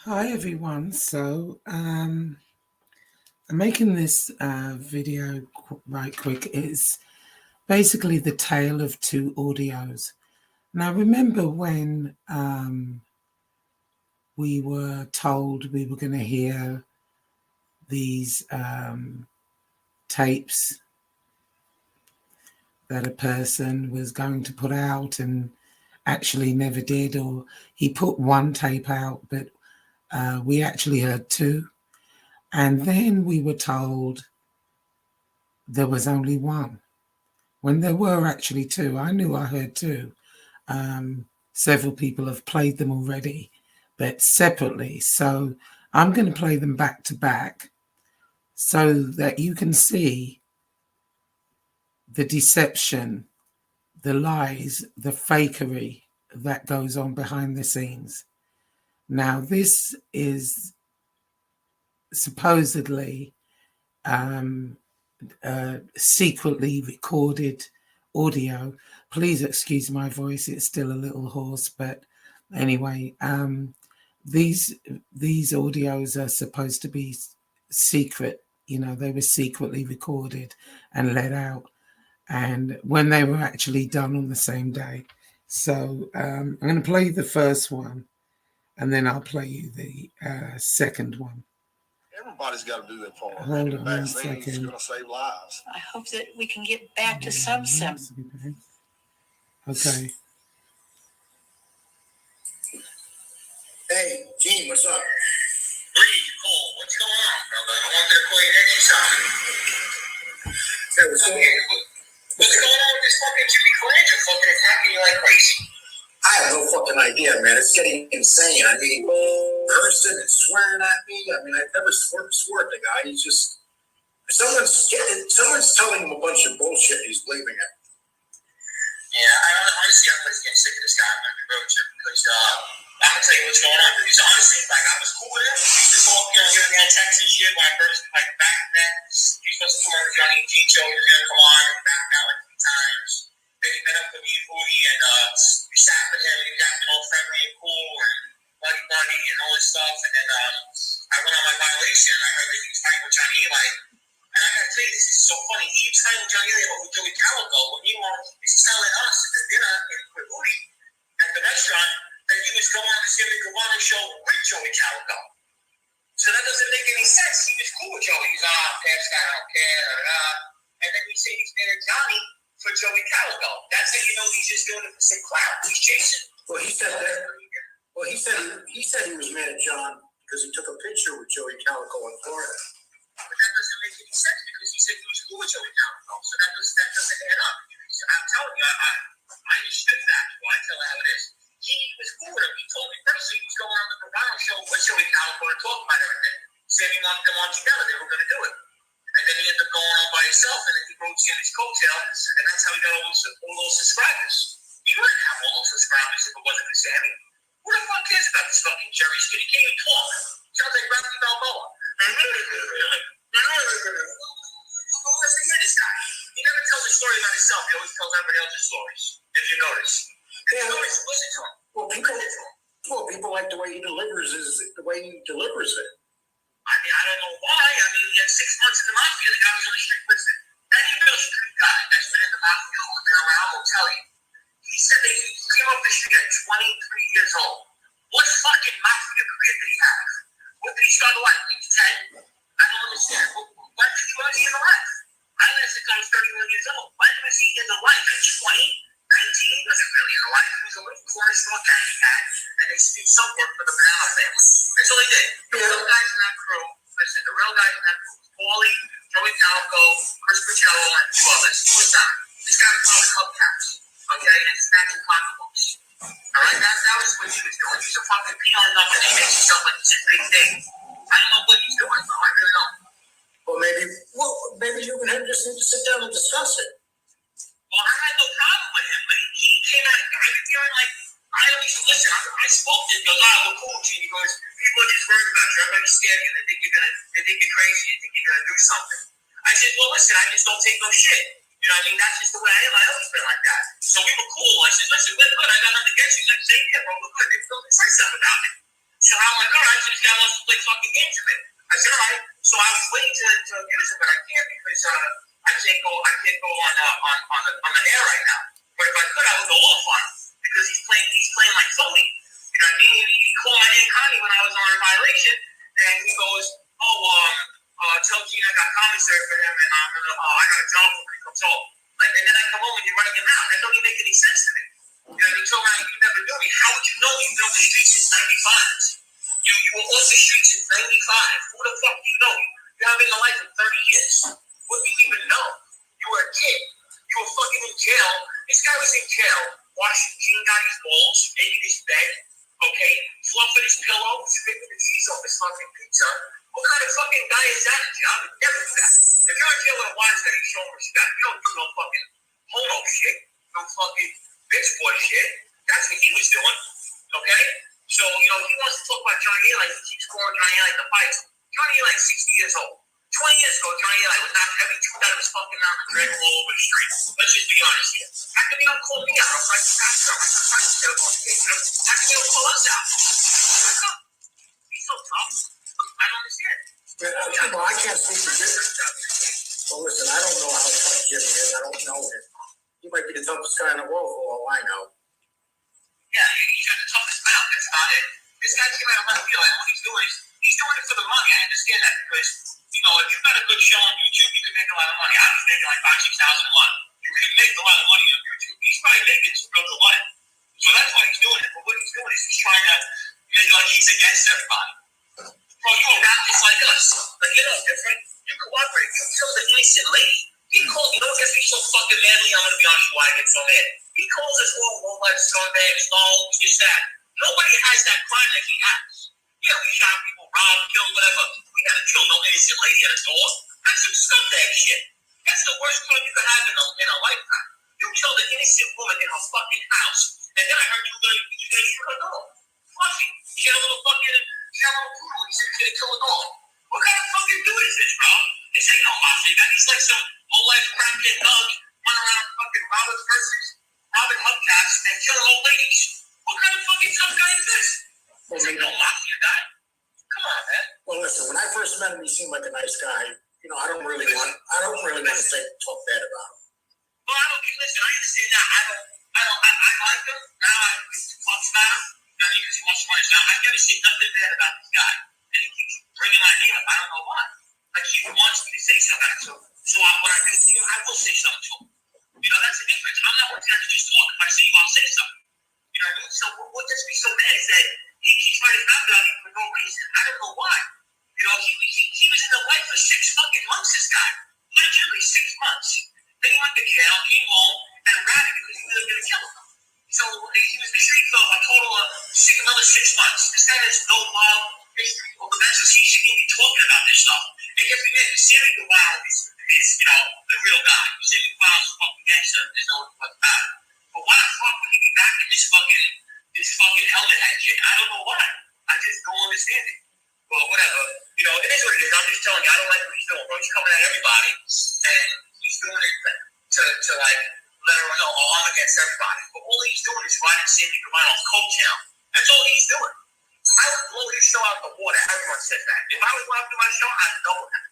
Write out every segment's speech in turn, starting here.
Hi everyone. So I'm making this video right quick. It's basically the tale of two audios. Now remember when we were told we were going to hear these tapes that a person was going to put out and actually never did, or he put one tape out but we actually heard two, and then we were told there was only one when there were actually two. I knew I heard two. Several people have played them already, but separately. So I'm going to play them back to back so that you can see the deception, the lies, the fakery that goes on behind the scenes. Now, this is supposedly secretly recorded audio. Please excuse my voice, it's still a little hoarse, but anyway, these audios are supposed to be secret. You know, they were secretly recorded and let out, and when they were actually done on the same day. So I'm going to play the first one, and then I'll play you the second one. Everybody's got to do their part. Hold on a second. It's going to save lives. I hope that we can get back to some Okay. Hey, Gene, what's up? Lee, Cole, what's going on, brother? I wanted to call you next time. Hey, what's going on? What's going on with this fucking Jimmy Colangelo fucking attacking you like crazy? I have no fucking idea, man. It's getting insane. I mean, cursing and swearing at me. I mean, I've never swore at the guy. He's just someone's telling him a bunch of bullshit. And he's believing it. Yeah, honestly, I'm getting sick of this guy on the road trip because I'm gonna tell you what's going on. Because honestly, like I was cool with him. This whole here and text and shit. When I first back then, he's supposed to come on Johnny and G Show. He was gonna come on and back out like 3 times. Then he met up with me and Hootie, and we sat with him, and he got all friendly and cool and buddy and all this stuff. And then I went on my violation. I heard that he was fighting with Johnny Eli. And I gotta tell you, this is so funny. He was fighting with Johnny Eli with Joey Calico, when meanwhile he's telling us at the dinner with Hootie at the restaurant that he was going on the Jimmy Cavano show with Joey Calico. So that doesn't make any sense. He was cool with Joey. He's pass guy, I don't care. And then we say he's married Johnny for Joey Calico. That's how you know he's just doing it for some clout. He's chasing. Well, he said that. Well, he said he was mad at John because he took a picture with Joey Calico in Florida. But that doesn't make any sense because he said he was cool with Joey Calico. So that doesn't add up. I'm telling you, I just stood that. Well, I tell you how it is. He was cool with him. He told me personally he was going on the Cavano show with Joey Calico to talk about everything. Said he wanted them on together. They were going to do it. And then he ended up going on by himself, and then he wrote Jimmy's coattail, and that's how he got all those subscribers. He wouldn't have all those subscribers if it wasn't for Sammy. Who the fuck cares about this fucking Jerry Skinny? He can't even talk. Sounds like Rocky Balboa. Let's hear this guy. He never tells a story about himself. He always tells everybody else's stories, if you notice. Yeah. Listen to him. Well, people like the way he delivers it. I mean, I don't know why. I mean, he had 6 months in the mafia. The guy was on the street. Listen, any real street guy that's been in the mafia or been around will tell you. He said that he came off the street at 23 years old. What fucking mafia career did he have? What did he start life? He was 10? I don't understand. When was he in the life? I learned since I was 31 years old. When was he in the life? At 20? 19? He wasn't really in the life. He was a little Florida store gang he had, and they did some work for the Banana family. That's all he did. The real guys in that crew, listen, the real guys in that crew, Paulie, Joey Calico, Chris Pacello, and 2 others. This guy was calling hubcaps, okay, and snatching pocketbooks. All right, that was what he was doing. He's a fucking peon enough, and he makes himself like it's a big thing. I don't know what he's doing, though. I really don't. Well, maybe you and him just need to sit down and discuss it. Well, I had no problem with him, but he came out. I was feeling like I always listen. I spoke to him. He goes, we're cool, Gene. He goes, people are just worried about you. Everybody's scared you. They think you're crazy. They think you're gonna do something. I said, well, listen, I just don't take no shit. You know what I mean? That's just the way I am. I always been like that. So we were cool. I said, listen, we're good. I got nothing against you. Let's say, yeah, bro, we're good. They still say something about it. So I'm like, all right, so this guy wants to play fucking games with me. I said, all right. So I was waiting to use it, but I can't because I can't go on the air right now. But if I could, I would go off on him because he's playing like phony. You know what I mean? He called my name Connie when I was on a violation, and he goes, tell Gene I got commissary for him, and I got a job for him when he comes home. And then I come home and you're running him out. That don't even make any sense to me. You know what I mean? So you never knew me. How would you know me? You've been on the streets since 95. You were off the streets in 95. Who the fuck do you know? You haven't been in life for 30 years. What do you even know? You were a kid. You were fucking in jail. This guy was in jail, washing Gene Gotti's balls, making his bed, okay? Fluffing his pillow, spitting the cheese off his fucking pizza. What kind of fucking guy is that in jail? I would never do that. If you're in jail with a wife that you show respect, you don't do no fucking homo shit, no fucking bitch boy shit. That's what he was doing, okay? So, he wants to talk about Johnny Eli. He keeps calling Johnny Eli the fights. Johnny Eli is 60 years old. 20 years ago, Johnny Eli was not every tooth out of his fucking mouth and dragging all over the street. Let's just be honest here. How come you don't call me out? I'm like, I'm trying to tell you. How come you don't call us out? He's so tough. I don't understand. Well, I can't speak for Jimmy. Well, listen, I don't know how tough Jimmy is. I don't know him. He might be the toughest guy in the world for all I know. Yeah, he's got the toughest mouth. That's about it. This guy came out of left field, and what he's doing is he's doing it for the money. I understand that because, if you've got a good show on YouTube, you can make a lot of money. I was making like $5,000-6,000 a month. You can make a lot of money on YouTube. He's probably making some real good money. So that's why he's doing it. But what he's doing is he's trying to make like he's against everybody. Bro, you a rap just like us. Like, you're no different. You cooperate. You killed an innocent lady. He called, what gets me so fucking madly? I'm going to be honest with you why I get so mad. He calls us all low-life scumbags, loans, this, that. Nobody has that crime that he has. Yeah, we shot people, robbed, killed, whatever. We haven't killed no innocent lady at a door. That's some scumbag shit. That's the worst crime you could have in a lifetime. You killed an innocent woman in her fucking house, and then I heard you gonna shoot her dog. Fluffy. She had a little poodle. He said he's gonna kill a dog. What kind of fucking dude is this, bro? This ain't no mafia. He's like some low-life crackhead thug running around fucking robbing hubcaps and killing old ladies. What kind of fucking tough guy is this? This ain't no mafia guy. Come on, man. Well, listen, when I first met him, he seemed like a nice guy. I don't really want to talk bad about him. Well, listen, I understand that. I like him. Now he's fucks now. Because he wants to run his mouth. I've never seen nothing bad about this guy. And he keeps bringing my name up. I don't know why. Like, he wants me to say something to him. So when I come to you, I will say something to him. That's the difference. I'm not one guy to just talk. If I see you, I'll say something. You know what I mean? So what gets me so mad is that he keeps running his mouth about me for no reason. I don't know why. He was in the life for 6 fucking months, this guy. Literally 6 months. Then he went to jail, came home, and ran it because he knew they were going to kill him. So he was in the street for a total of another 6 months. This guy has no moral history or credentials. He shouldn't be talking about this stuff. And if we make the Sammy Guevara is the real guy. Sammy Guevara's a fucking gangster. There's no fuck about it. But why the fuck would he be back in this fucking helmet head shit? I don't know why. I just don't understand it. But whatever. It is what it is. I'm just telling you, I don't like what he's doing, bro. He's coming at everybody, and he's doing it to like let everyone know, I'm against everybody. But all he's doing is riding Sammy Guevara off coattail. That's all he's doing. I would blow his show out the water. Everyone says that. If I was laughing at my show, I'd double that.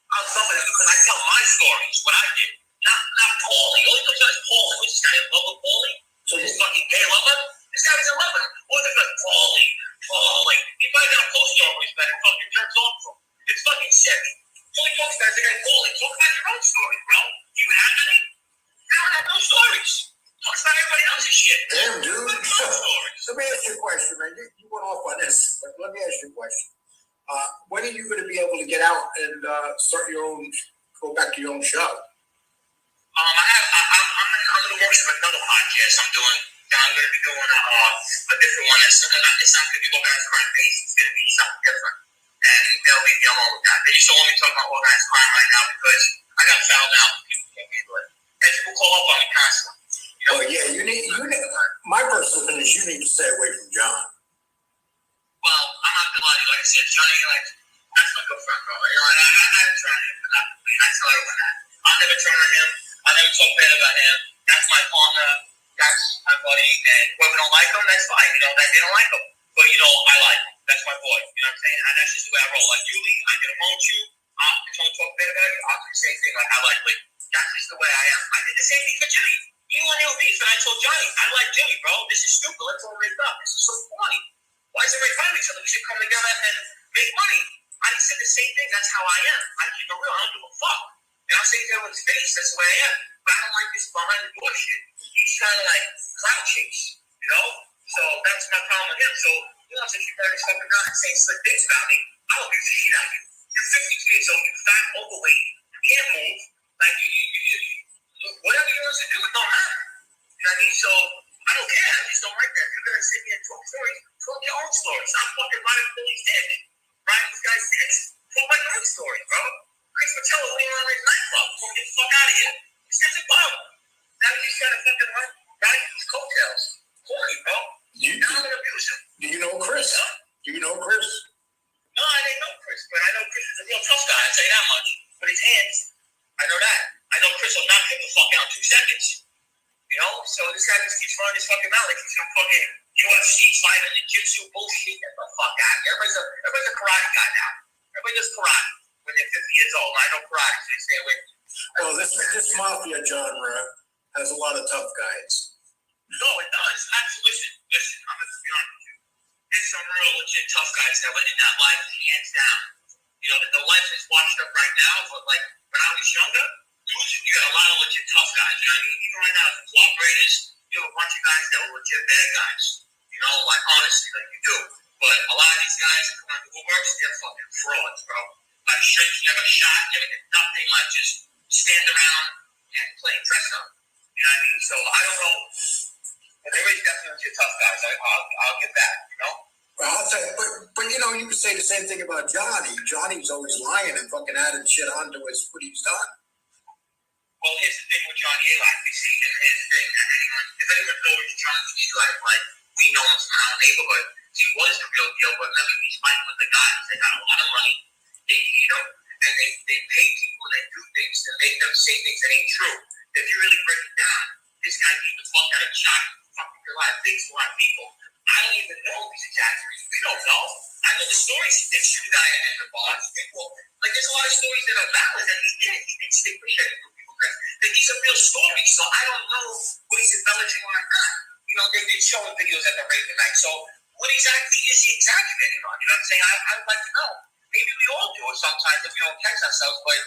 I'll double that because I tell my stories, what I did. Not Paulie. The only comes out is Paulie. Was this guy in love with Paulie? So this fucking gay lover? This guy was in love with him. What was it like? Paulie. He probably got a poster over his bed and fucking jerks off to him. It's fucking sick. The only talks about is the guy Paulie. Talk about your own stories, bro. Do you have any? I don't have no stories. Talks about everybody else's shit. Damn, dude. Stories. Let me ask you a question, man. You went off on this, but let me ask you a question. When are you going to be able to get out and go back to your own show? I'm going to work with another podcast I'm doing. I'm going to be doing a different one. It's not going to be organized crime based. It's going to be something different. And they'll leave me alone with that. They just don't want me to talk about organized crime right now because I got fouled out. People can't handle it. And people call up on me constantly. Oh, yeah. You need. My personal opinion is you need to stay away from John. Well, I'm not going to lie to you. Like I said, Johnny, that's my good friend, bro. I've tried him, but not me. I tell everyone that. I'll never turn on him. I'll never talk bad about him. That's my partner. That's my buddy. And whoever don't like him, that's fine. They don't like him. But, I like him. That's my boy. You know what I'm saying? And that's just the way I roll. Like Julie, I get along with you. If someone talk bad about you, I'll do the same thing. Like I like that's just the way I am. I did the same thing for Jimmy. You want to beef, and I told Johnny, I like Jimmy, bro. This is stupid. Let's all make up. This is so funny. Why is everybody fighting each other? We should come together and make money. I said the same thing. That's how I am. I keep it real. I don't give a fuck. And I'm saying to everyone's face, that's the way I am. But I don't like this behind the door shit. He's trying to like clout chase, you know? So that's my problem with him. So he wants to keep everything fucking out and saying slick things about me. I don't give a shit out of you. You're 52 years old, you're fat, overweight, you can't move. Like you whatever you want to do, it don't matter. You know what I mean? So I don't care. I just don't like that. If you're gonna sit here and talk stories, talk your own stories. Stop fucking riding Billy's dick. Riding this guy's dick. Talk my own story, bro. Chris Patel was laying on his nightclub. Don't get the fuck out of here. This guy's a bum. Now he's trying to fucking ride his coattails. Corny, bro. Now I'm gonna abuse him. Do you know Chris? Huh? Do you know Chris? No, I didn't know Chris, but I know Chris is a real tough guy. I'll tell you that much. With his hands, I know that. I know Chris will knock him the fuck out in 2 seconds. You know? So this guy just keeps running his fucking mouth like he's some fucking UFC fighting and jiu-jitsu bullshit. Get the fuck out. Everybody's a karate guy now. Everybody does karate when they're 50 years old. I know karate, so they stay away from me. Well, this mafia genre has a lot of tough guys. No, it does. Actually, listen, I'm going to be honest with you. There's some real legit tough guys that were in that life, hands down. You know, the life is washed up right now, but like when I was younger, you got a lot of legit tough guys. You know what I mean? Even right now, the cooperators, you have a bunch of guys that were legit bad guys. You know, like honestly, like you do. But a lot of these guys that come out the woodworks, they're fucking frauds, bro. Like shit, you never shot, you never did nothing, like just stand around and play dress up. You know what I mean? So I don't know. But there is definitely legit tough guys. I'll get that, you know? Well, I'll say, but you know, you could say the same thing about Johnny. Johnny's always lying and fucking adding shit onto what he's done. Well, here's the thing with Johnny Eli. You see, and here's the thing. If anyone knows Johnny Eli, like, we know him from our neighborhood. He was the real deal, but remember, he's fighting with the guys. They got a lot of money. They hate him. And they pay people and they do things to make them say things that ain't true. If you really break it down, this guy beat the fuck out of Johnny. Fucking a lot of things to a lot of people. I don't even know if he's exaggerating. We don't know. I know the stories. He did shoot a guy at the bar. Like, there's a lot of stories that are valid that he did. He did stick with shit. Like, these are real stories, so I don't know what he's embellishing or not. You know, they did show him videos at the Raven night. So, what exactly is he exaggerating on? You know what I'm saying? I would like to know. Maybe we all do it sometimes if we don't catch ourselves, but,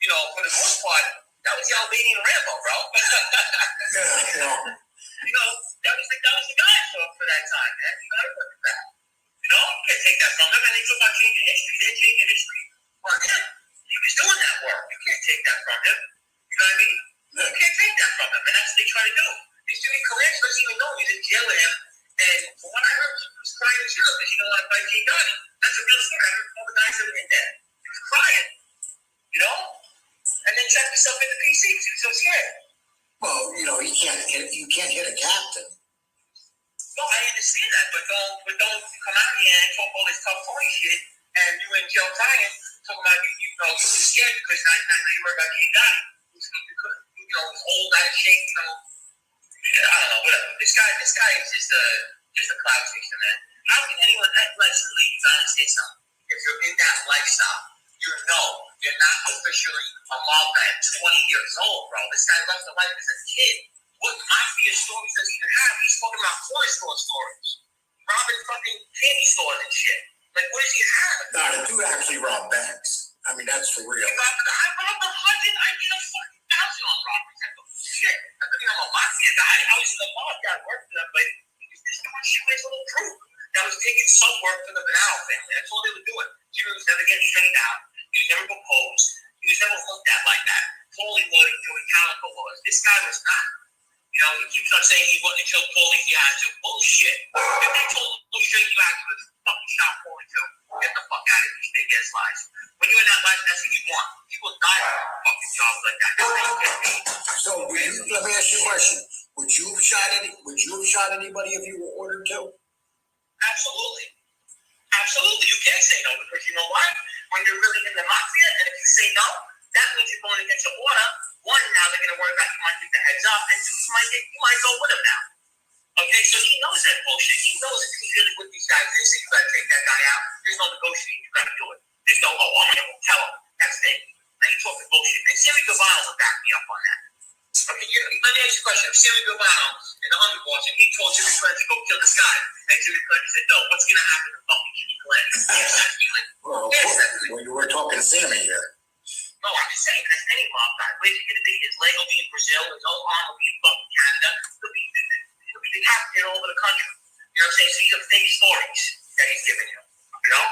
you know, for the most part, that was the Albanian Rambo, bro. Yeah. You know, that was the guy for that time, man. You gotta look at that. You know, you can't take that from them. And they talk about changing history. They're changing history on him. He was doing that work. You can't take that from him. You know what I mean? You can't take that from him. And that's what they try to do. These Jimmy Colange doesn't even know he's in jail with him. And from what I heard, he was crying in jail because he don't want to fight King Donnie. That's a real story. I heard all the guys that were in there. He was crying. You know? And then checked himself in the PC because he was so scared. Well, you know, you can't hit a captain. No, I understand that, but don't come out here and talk all this tough phony shit and you in jail crying, talking about you know, you were scared because now you heard about King Donnie. You know, was old, out of shape, you know. I don't know, whatever. This guy is just a cloud chaser, man. How can anyone let's leave? I understand something. If you're in that lifestyle, you're not officially a mob guy at 20 years old, bro. This guy left the life as a kid. What mafia stories does he even have? He's talking about corner store stories, robbing fucking candy stores and shit. Like, what does he have? No, they do actually rob banks. I mean, that's for real. I robbed 100. I did a fucking 1,000 on robberies. I go, shit. I think I'm a mafia guy. I was in the mob guy, worked for them, but he was just doing shit with his little crew. That was taking some work for the Venmo family. That's all they were doing. Jimmy was never getting straightened out. He was never proposed. He was never looked at like that. Totally loaded doing Calico was. This guy was not. You know, he keeps on saying he wouldn't kill Paulie if he had to. Bullshit. If they told him, go straight you out to the fucking shop Paulie too. Get the fuck out of these big ass lies. When you're in that life, that's what you want. People die for fucking jobs like that. That's how you get paid. So let me ask you a question. Would you have shot anybody if you were ordered to? Absolutely. Absolutely. You can't say no because you know why? When you're really in the mafia, and if you say no, that means you're going against your order. One, now they're going to worry about you might get the heads up, and two, you might go with them now. Okay, so he knows that bullshit. He knows if he's gonna put these guys in, so you gotta take that guy out. There's no negotiating. You gotta do it. There's no, oh, I'm gonna tell him. That's it. Now you're talking bullshit. And Sammy Gavanno will back me up on that. Okay, let me ask you a question. If Sammy Gavanno and the underboss, and he told Jimmy Clement to go kill this guy, and Jimmy Clement said, no, what's gonna happen to fucking Jimmy Clement? Well, we're talking Sammy here. No, I'm just saying, that's any mob guy. Where's he gonna be? His leg will be in Brazil, his whole arm will be in fucking Canada. He'll be decapitated all over the country. You know what I'm saying? So these are fake stories that he's giving you. You know?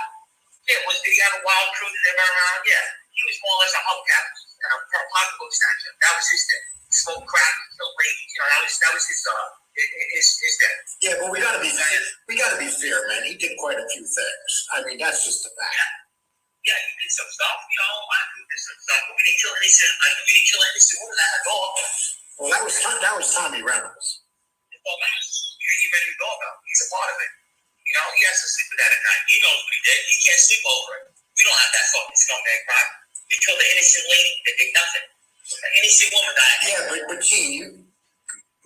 Yeah, did he have a wild crew that they were around? Yeah. He was more or less a hubcap and a pocketbook statue. That was his thing. Smoke crack, kill ladies. You know, that was his thing. Yeah, but we gotta be fair, man. He did quite a few things. I mean, that's just the fact. Yeah, he did some stuff. You know, I did some stuff. But we didn't kill anything. What was that? A dog? Well, that was Tommy Reynolds. It's all matters. You ready to go about? He's a part of it. You know, he has to sleep with that at night. He knows what he did. He can't sleep over it. We don't have that fucking scumbag crime. They killed an innocent lady that did nothing. An innocent woman died. Yeah, but Gene,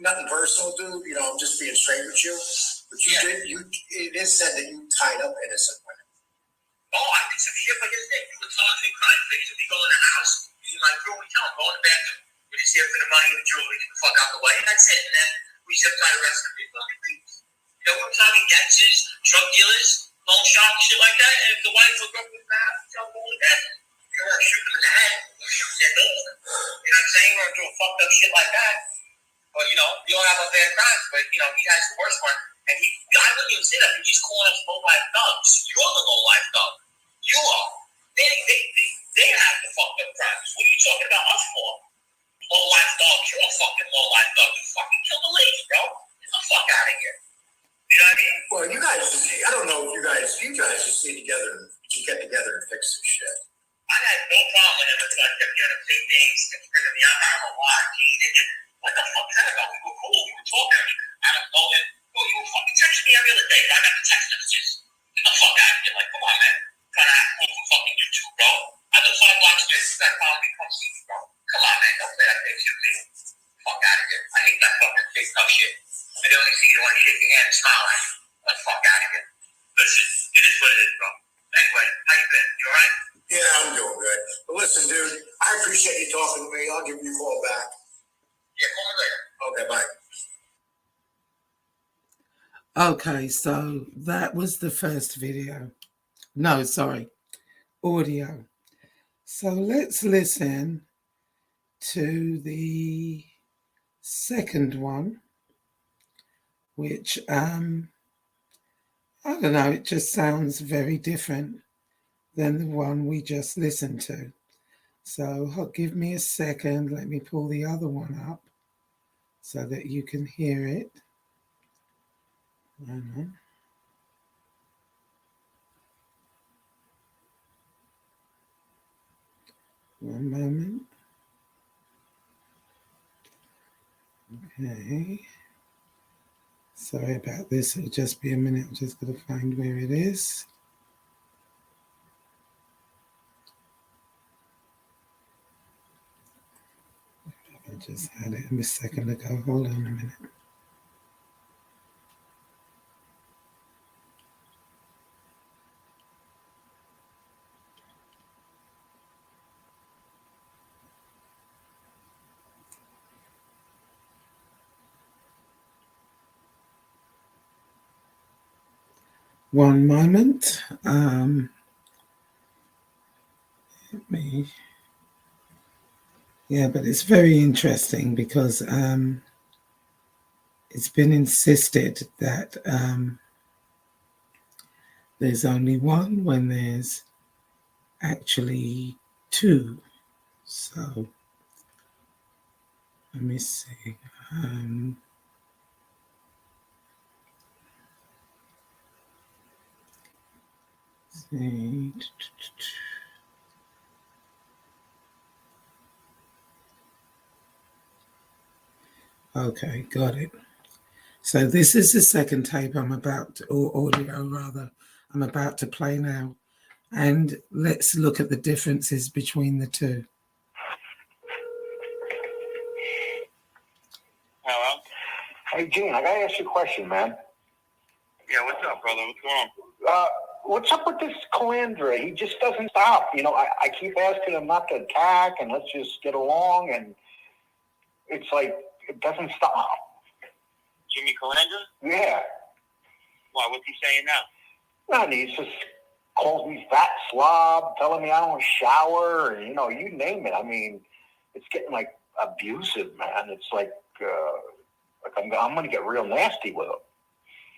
nothing personal, dude. You know, I'm just being straight with you. But it is said that you tied up innocent women. Oh, I did some shit, but here's the thing. You were targeting crime figures. If you go in the house, you like, bro, we tell him, go in the bathroom. We're just here for the money and the jewelry. Get the fuck out the way. And that's it. And then we zip tie the rest of the people and leave. You know, we're talking gangsters, drug dealers, loan sharks, shit like that. And if the wife will go with that, tell them all that. You don't want to shoot them in the head. You shoot their nose. You know what I'm saying? We're doing fucked up shit like that. But, you know, we all have our bad crimes. But, you know, he has the worst one. And I wouldn't even say that. He's calling us low-life thugs. You're the low-life thug. You are. They have the fucked up crimes. What are you talking about us for? Low-life thugs. You're a fucking low-life thug. You fucking kill the lady, bro. Get the fuck out of here. You know what I mean? Well, you guys, I don't know if you guys just need to get together and fix some shit. I had no problem with him until I kept getting him say things and bringing me up. I don't know why. What the fuck is that about? We were cool. We were talking. I don't know. Well, you were fucking texting me every other day. I got the text messages. Get the fuck out of here. Like, come on, man. Trying to act cool for fucking YouTube, bro. I live 5 blocks away. This guy found me. Come see me, bro. Come on, man. Don't play that fake shit, dude. Fuck out of here. I hate that fucking fake tough shit. I don't see you want to shake your hand and smile at you. Get the fuck out of here. Listen, it is what it is, bro. Anyway, how you been? You alright? Yeah, I'm doing good. But listen, dude, I appreciate you talking to me. I'll give you a call back. Yeah, call me later. Okay, bye. Okay, so that was the first video. No, sorry, audio. So let's listen to the second one, which, I don't know, it just sounds very different than the one we just listened to. So give me a second. Let me pull the other one up so that you can hear it. One moment. Okay. Sorry about this. It'll just be a minute. I'm just going to find where it is. I just had it a second ago. Hold on a minute. One moment. Yeah, but it's very interesting because it's been insisted that there's only one when there's actually two. So let me see. Okay, got it. So this is the second tape I'm about to, or audio rather, I'm about to play now. And let's look at the differences between the two. Hello? Hey, Gene, I gotta ask you a question, man. Yeah, what's up, brother? What's going on? What's up with this Calandra? He just doesn't stop. You know, I keep asking him not to attack and let's just get along, and it's like it doesn't stop. Jimmy Calandra? Yeah. Why? What's he saying now? No, and he just calls me fat slob, telling me I don't shower, and you name it. I mean, it's getting like abusive, man. It's like I'm gonna get real nasty with him.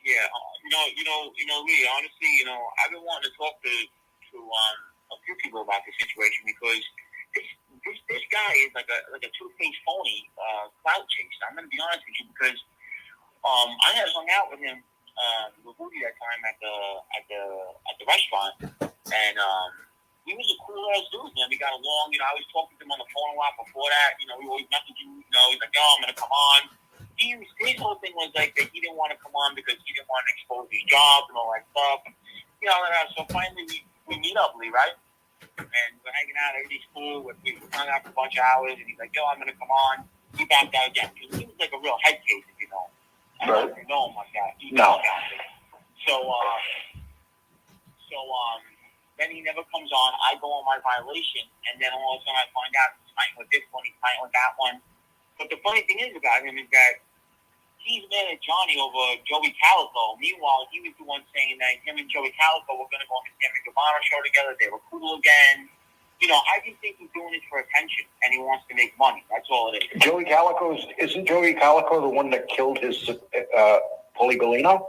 Yeah, Lee. Honestly, I've been wanting to talk to a few people about this situation because this guy is like a two-faced phony, clout chaser. I'm gonna be honest with you because I had hung out with him with Woody that time at the restaurant, and he was a cool ass dude. Man, we got along. I was talking to him on the phone a lot before that. We always messaging. He's like, "Yo, I'm gonna come on." His whole thing was like that he didn't want to come on because he didn't want to expose his job and all that stuff. So finally we meet up, Lee, right? And we're hanging out. Everything's cool. We hung out for a bunch of hours, and he's like, "Yo, I'm gonna come on." He backed out again because he was like a real head case, if you know. I don't even know him like that. No. So then he never comes on. I go on my violation, and then all of a sudden I find out he's fighting with this one, he's fighting with that one. But the funny thing is about him is that he's mad at Johnny over Joey Calico. Meanwhile, he was the one saying that him and Joey Calico were going to go on the Sammy Guevara show together. They were cool again. I just think he's doing this for attention, and he wants to make money. That's all it is. Isn't Joey Calico the one that killed his Poligalino?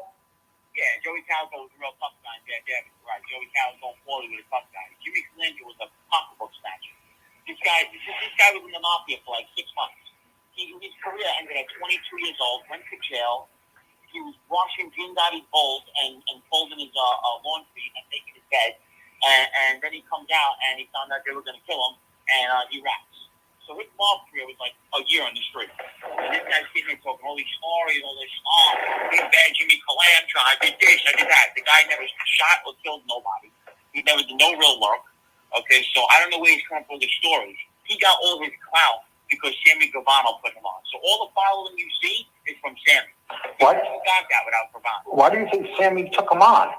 Yeah, Joey Calico was a real tough guy. Yeah, right. Joey Calico and Paulie was a tough guy. Jimmy Calandra was a pocketbook snatcher. This guy was in the mafia for like 6 months. His career ended at 22 years old, went to jail. He was washing Green Daddy's bowls and folding his laundry and making his bed. And then he comes out and he found out they were going to kill him, and he raps. So his mob career was like a year on the street. And this guy's sitting there talking all these stories, all this, big bad Jimmy Calandra, I did this, I did that. The guy never shot or killed nobody. He never did no real work. Okay, so I don't know where he's coming from with the stories. He got all his clout because Sammy Guevara put him on. So all the following you see is from Sammy. What? Who got that without Guevara? Why do you think Sammy took him on?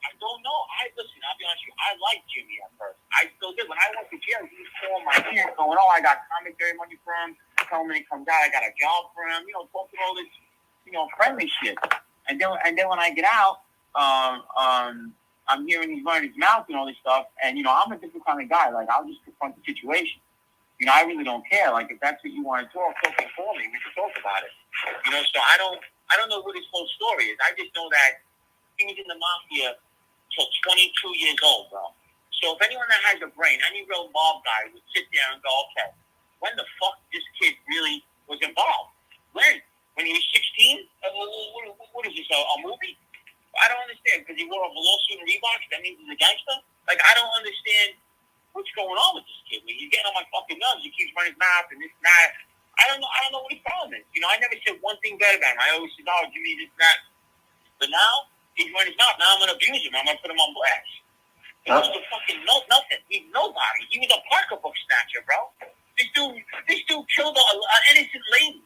I don't know. Listen, I'll be honest with you. I liked Jimmy at first. I still did. When I went to jail, he was calling my ear going, "Oh, I got commentary money for him. Telling me he comes out, I got a job for him." Talking all this, friendly shit. And then when I get out, I'm hearing he's running his mouth and all this stuff. And I'm a different kind of guy. Like, I'll just confront the situation. I really don't care. Like, if that's what you want to talk and call me. We can talk about it. So I don't know what his whole story is. I just know that he was in the mafia till 22 years old, bro. So if anyone that has a brain, any real mob guy would sit there and go, "Okay, when the fuck this kid really was involved? When? When he was 16? What is this, a movie?" I don't understand, because he wore a lawsuit and Reeboks, that means he's a gangster? Like, I don't understand what's going on with this kid. He's getting on my fucking nerves. He keeps running his mouth and this and that. I don't know what his problem is. I never said one thing bad about him. I always said, "Oh, Jimmy, this and that." But now, he's running his mouth. Now I'm going to abuse him. I'm going to put him on blast. He was to fucking nothing. He's nobody. He was a pocketbook snatcher, bro. This dude killed an innocent lady.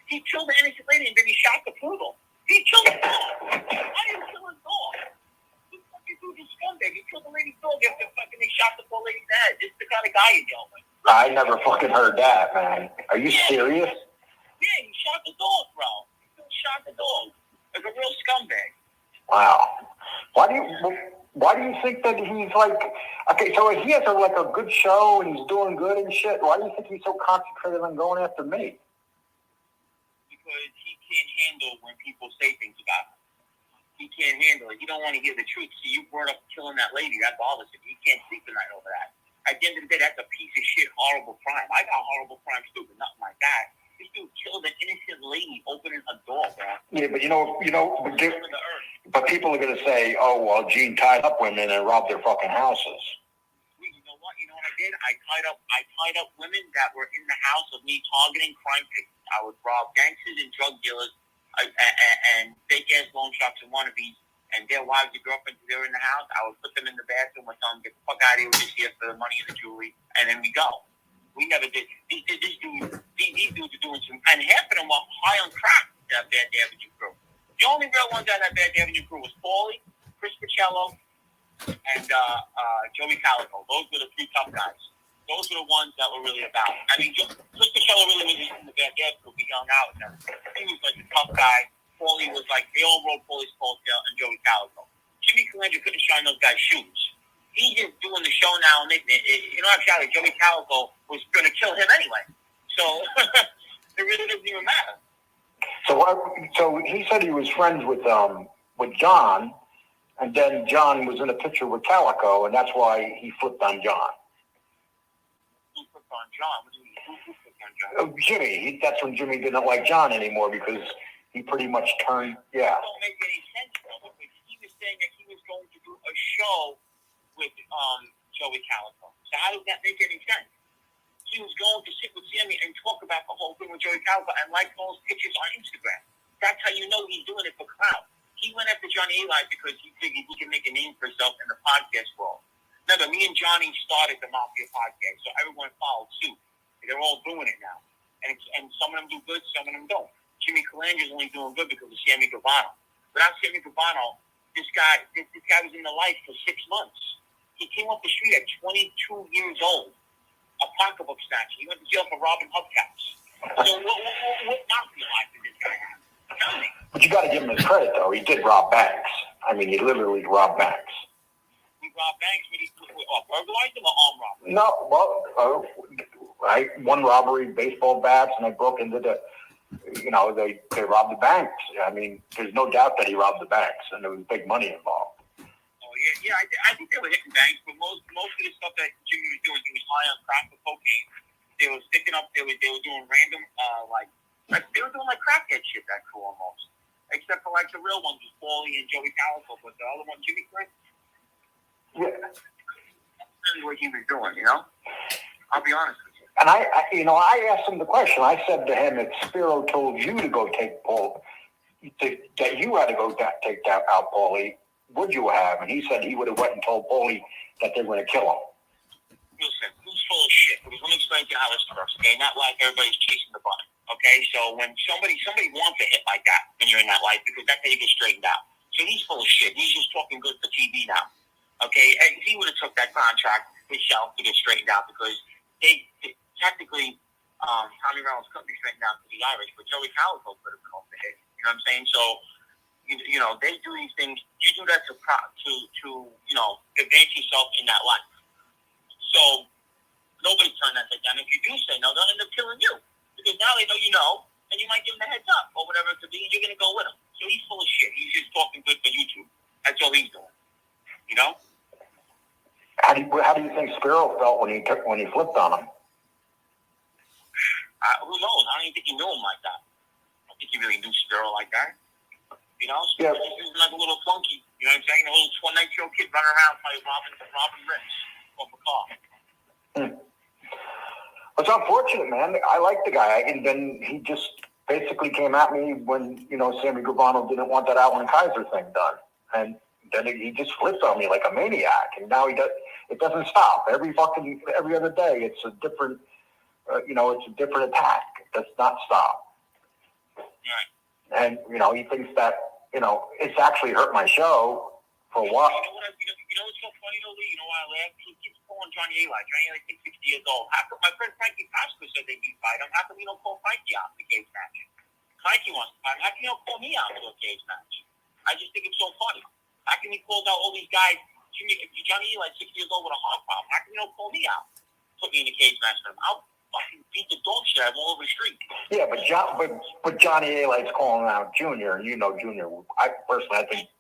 He killed an innocent lady and then he shot the poodle. He killed a dog. Why did he kill his dog? This fucking dude's a scumbag. He killed the lady's dog after fucking they shot the poor lady's head. This is the kind of guy you're dealing with. I never fucking heard that, man. Are you serious? Yeah, he shot the dog, bro. He shot the dog. Like a real scumbag. Wow. Why do you think that he's like, okay, so he has a good show and he's doing good and shit. Why do you think he's so concentrated on going after me? Because he can't handle when people say things about him. He can't handle it. He don't want to hear the truth. See, you brought up killing that lady. That bothers him. He can't sleep at night over that. At the end of the day, that's a piece of shit, horrible crime. I got horrible crimes too, but nothing like that. This dude killed an innocent lady opening a door, bro. Yeah, but but people are gonna say, "Oh, well, Gene tied up women and robbed their fucking houses." You know what? You know what I did? I tied up women that were in the house of me targeting crime victims. I would rob gangsters and drug dealers and fake ass loan sharks and wannabes. And their wives and girlfriends, they were in the house. I would put them in the bathroom and tell them, "Get the fuck out of here. We're just here for the money and the jewelry." And then we go. We never did. These dudes are doing some, and half of them are high on crack. that Bad Avenue crew. The only real ones out of that Bad Avenue crew was Paulie, Chris Pacello, and Joey Calico. Those were the three tough guys. Those were the ones that were really about. I mean, Chris Pacello really was in the Bad Avenue crew. We hung out with him. He was like a tough guy. Paulie was like, they all rode Paulie's coattail, and Joey Calico. Jimmy Calandra couldn't shine those guys' shoes. He's just doing the show now, and actually, Joey Calico was going to kill him anyway. So it really doesn't even matter. So he said he was friends with John, and then John was in a picture with Calico, and that's why he flipped on John. Who flipped on John? What do you mean? Who flipped on John? Jimmy. That's when Jimmy didn't like John anymore because he pretty much turned. Yeah. It don't make any sense though. He was saying that he was going to do a show with Joey Calico. So how does that make any sense? He was going to sit with Sammy and talk about the whole thing with Joey Calico and like those pictures on Instagram. That's how you know he's doing it for clout. He went after Johnny Eli because he figured he could make a name for himself in the podcast world. Remember, me and Johnny started the Mafia podcast, so everyone followed suit. They're all doing it now. And some of them do good, some of them don't. Jimmy Calandra's only doing good because of Sammy Gravano. Without Sammy Gravano, this guy was in the life for 6 months. He came off the street at 22 years old. A pocketbook snatcher. He went to jail for robbing hubcaps. So what mafia life did this guy have? Tell me. But you got to give him his credit, though. He did rob banks. I mean, he literally robbed banks. He robbed banks, but he burglarized them or armed robbery? No, well, one robbery, baseball bats, and they broke into they robbed the banks. I mean, there's no doubt that he robbed the banks, and there was big money involved. Yeah, I think they were hitting banks, but most of the stuff that Jimmy was doing, he was high on crack or cocaine. They were sticking up. They were doing random they were doing like crackhead shit. That crew almost, except for like the real ones, was Paulie and Joey Calico, but the other one, Jimmy Clint. Yeah, that's really what he was doing. I'll be honest with you. And I asked him the question. I said to him, if Spiro told you to go take Paul, that you had to go take out Paulie, would you have? And he said he would have went and told Paulie that they were going to kill him. Listen, who's full of shit? Because let me explain to you how this works, okay? Not like everybody's chasing the button, okay? So when somebody wants a hit like that when you're in that life, because that's how you get straightened out. So he's full of shit. He's just talking good for TV now, okay? And he would have took that contract himself to get straightened out because they technically, Tommy Reynolds couldn't be straightened out to the Irish, but Joey Calico could have been off the hit. You know what I'm saying? So, they do these things. You do that to advance yourself in that life. So nobody turned that down. If you do say no, they'll end up killing you because now they know and you might give them a heads up or whatever it could be, and you're going to go with him. So he's full of shit. He's just talking good for YouTube. That's all he's doing. How do you think Spiro felt when he flipped on him? Who knows? I don't even think he knew him like that. I don't think he really knew Spiro like that. Yeah. He's like a little flunky. You know what I'm saying? A little 19-year-old kid running around probably robbing rims off a car. It's unfortunate, man. I like the guy, and then he just basically came at me when Sammy Gravano didn't want that Alan Kaiser thing done, and then he just flipped on me like a maniac. And now it doesn't stop. Every other day, it's a different, it's a different attack. It does not stop. Right. And he thinks that it's actually hurt my show for a while. You know what's so funny though, Lee? You know why I laugh? He keeps calling Johnny Eli. Johnny Eli's like 60 years old. My friend Frankie Costco said they beat fight him. How come you don't call Frankie out in the cage match? Frankie wants to fight him. How come you don't call me out for a cage match? I just think it's so funny. How come he called out all these guys? Johnny Eli's 60 years old with a heart problem. How come you don't call me out? Put me in the cage match with him. I'll fucking beat the dog shit out of him all over the street. Yeah, but Johnny Eli's calling out Junior, and Junior. I think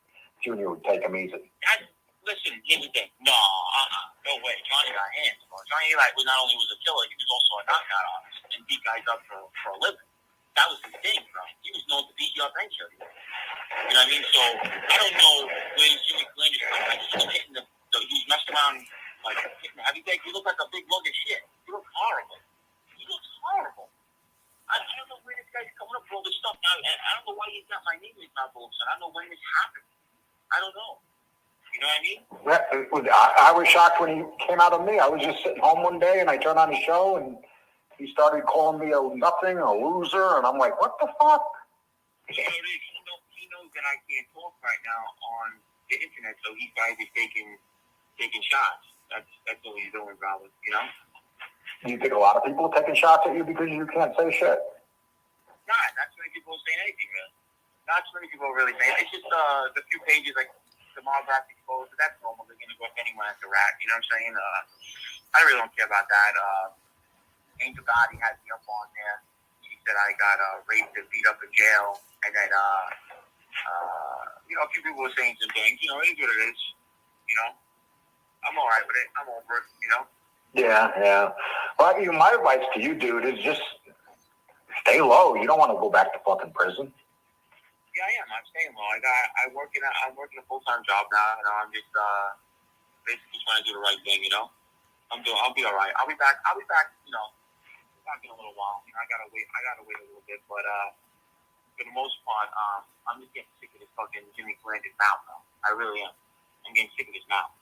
Junior would take him easy. Listen, here's the thing. No way. Johnny got hands. Johnny Eli not only was a killer, he was also a knockout artist and beat guys up for a living. That was his thing, bro. He was known to beat you up and kill you. You know what I mean? So I don't know where Jimmy Calandra from. I just was hitting he was messing around like hitting the heavyweight. He looked like a big lug of shit. He looked horrible. I don't know where this guy's coming up with all this stuff now. I don't know why he's got my name in his mouth all of a sudden. I don't know when this happened. I don't know. You know what I mean? I was shocked when he came out of me. I was just sitting home one day, and I turned on the show, and he started calling me a nothing, a loser, and I'm like, what the fuck? He knows that I can't talk right now on the internet, so he's probably taking shots. That's what he's doing, probably. You know. Do you think a lot of people are taking shots at you because you can't say shit? Not too many people saying anything, really. Not too many people really saying. It's just the few pages like the mob rap exposed. That's normal. They're gonna go up anyone as a rat. You know what I'm saying? I really don't care about that. Angel Gotti had me up on there. He said I got raped and beat up in jail, and then a few people were saying some things. You know, it is what it is. You know, I'm all right with it. I'm over it. You know. Yeah. Well, my advice to you, dude, is just stay low. You don't want to go back to fucking prison. Yeah, I am. I'm staying low. I'm working a full-time job now, and I'm just basically trying to do the right thing. You know. I'll be all right. I'll be back. You know, back in a little while. You know, I gotta wait a little bit, but for the most part, I'm just getting sick of this fucking Jimmy Flanders mouth, though. I really am. I'm getting sick of his mouth.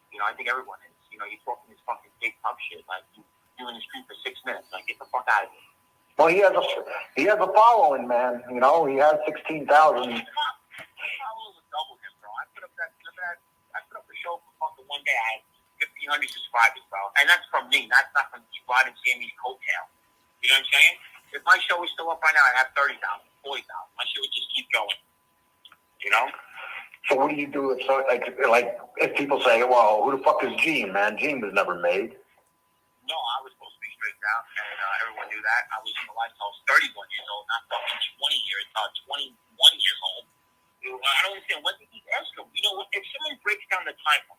You know, I think everyone is. You know, you're talking this fucking big tough shit. Like, you're in the street for 6 minutes. Like, get the fuck out of here. Well, he has a following, man. You know, he has 16,000. My followers are double him, bro. I put up the show for fucking one day. I had 1,500 subscribers, bro. And that's from me. That's not from Rod and Sammy's coattail. You know what I'm saying? If my show was still up right now, I'd have 30,000, 40,000. My show would just keep going. You know? So what do you do if, if people say, well, who the fuck is Gene, man? Gene was never made. No, I was supposed to be straight out, and everyone knew that. I was in the life. I was 31 years old, not fucking 21 years old. I don't understand. What did he ask him? You know, if someone breaks down the timeline,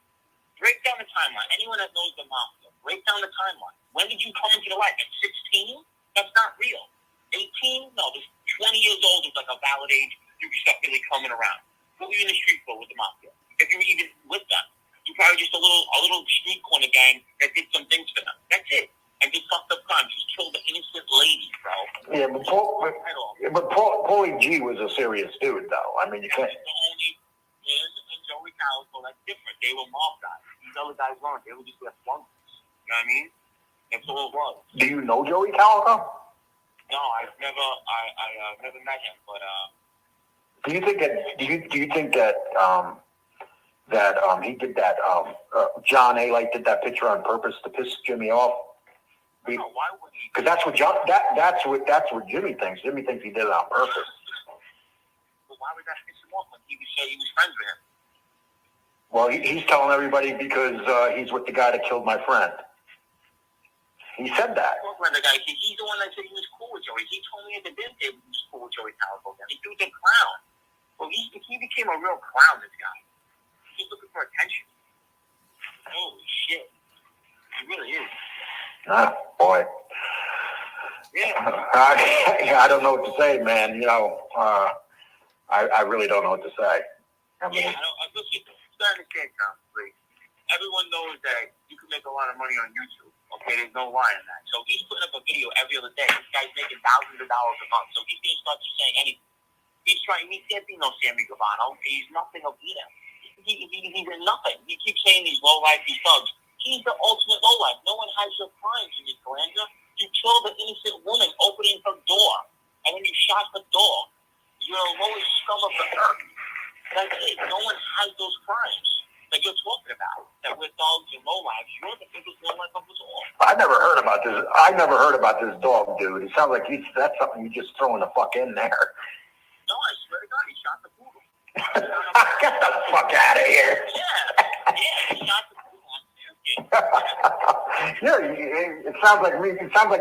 anyone that knows the mafia, break down the timeline. When did you come into the life? At 16? That's not real. 18? No, this 20 years old is like a valid age. You can start really coming around. Who are you in the street for with the mafia? If you're even with them, you're probably just a little street corner gang that did some things for them. That's it. And did fucked up crimes. Just killed an innocent lady, bro. Yeah, but Paulie G was a serious dude, though. I mean, you can't. Him and Joey Calico, that's different. They were mob guys. These other guys weren't. They were just left flunkers. You know what I mean? That's all it was. Do you know Joey Calico? No, I've never met him, but Do you think that he did that? John A. did that picture on purpose to piss Jimmy off. No, why would he? Because that's what Jimmy thinks. Jimmy thinks he did it on purpose. But why would that piss him off when he was saying he was friends with him? Well, he's telling everybody because he's with the guy that killed my friend. He said that. He's the one that said he was cool with Joey. He told me at the dinner table he was cool with Joey Calico. He was a clown. Well, he became a real clown, this guy. He's looking for attention. Holy shit. He really is. Ah, boy. Yeah. I don't know what to say, man. You know, I really don't know what to say. Listen, you understand, Tom, please. Everyone knows that you can make a lot of money on YouTube. Okay, there's no lie in that. So he's putting up a video every other day. This guy's making thousands of dollars a month. So he can't start just saying anything. He can't be no Sammy Gavano. He's nothing of either. He's in nothing. He keeps saying these low-life, these thugs. He's the ultimate low-life. No one has your crimes in your Calandra. You killed an innocent woman opening her door. And then you shot the door. You're the lowest scum of the earth. That's it. No one has those crimes that you're talking about. That we're dogs and low-lives. You're the biggest low-life of us all. I never heard about this dog, dude. It sounds like that's something you just throwing the fuck in there. No, I swear to God, he shot the poodle. Get the fuck out of here. Yeah, he shot the poodle. Yeah, it sounds like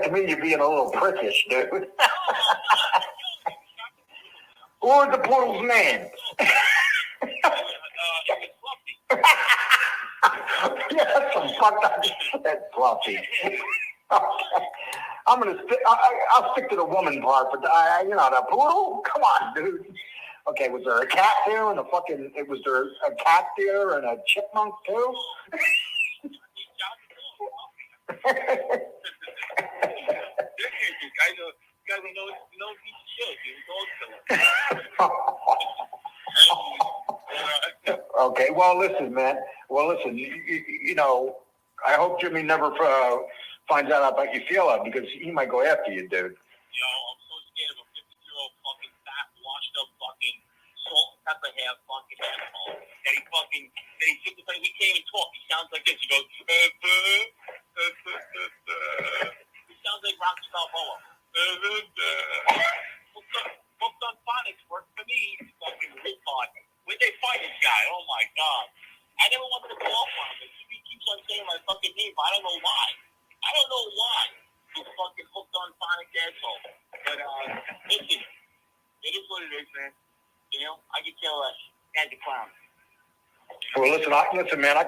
to me you're being a little prickish, dude. Who was the poodle's name? Yeah, that's some fucked up shit, Fluffy. I'll stick to the woman part, but the poodle? Come on, dude. Okay, was there a cat there and was there a cat there and a chipmunk too? Okay, well, listen, man. You know, I hope Jimmy never finds out about your feel-up because he might go after you, dude. I'm so scared of a 50-year-old fucking fat, washed pepper hair fucking asshole. That he can't even talk. He sounds like this. He goes, he sounds like Rockstar Boa. Booked on phonics worked for me. He's fucking retard. Where'd they find this guy? Oh my god. I never wanted to go off on him. He keeps on saying my fucking name, but I don't know why. He's fucking hooked on phonics asshole. But listen, it is what it is, man. You know, I can tell us as a clown. Well, listen, man. I'll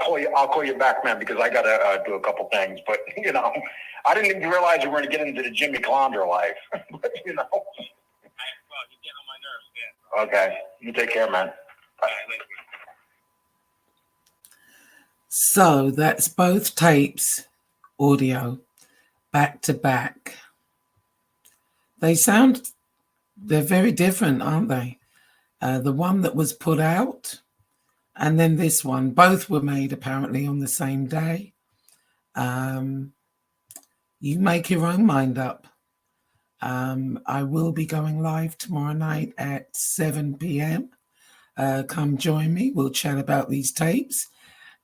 call you back, man, because I gotta do a couple things. But you know, I didn't even realize we were going to get into the Jimmy Clonder life. But you know. Well, you're getting on my nerves, man. Okay, you take care, man. Bye. So that's both tapes, audio, back to back. They're very different, aren't they? The one that was put out, and then this one, both were made apparently on the same day. You make your own mind up. I will be going live tomorrow night at 7 p.m. Come join me. We'll chat about these tapes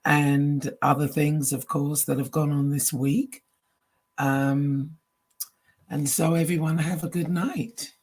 and other things, of course, that have gone on this week. And so everyone have a good night.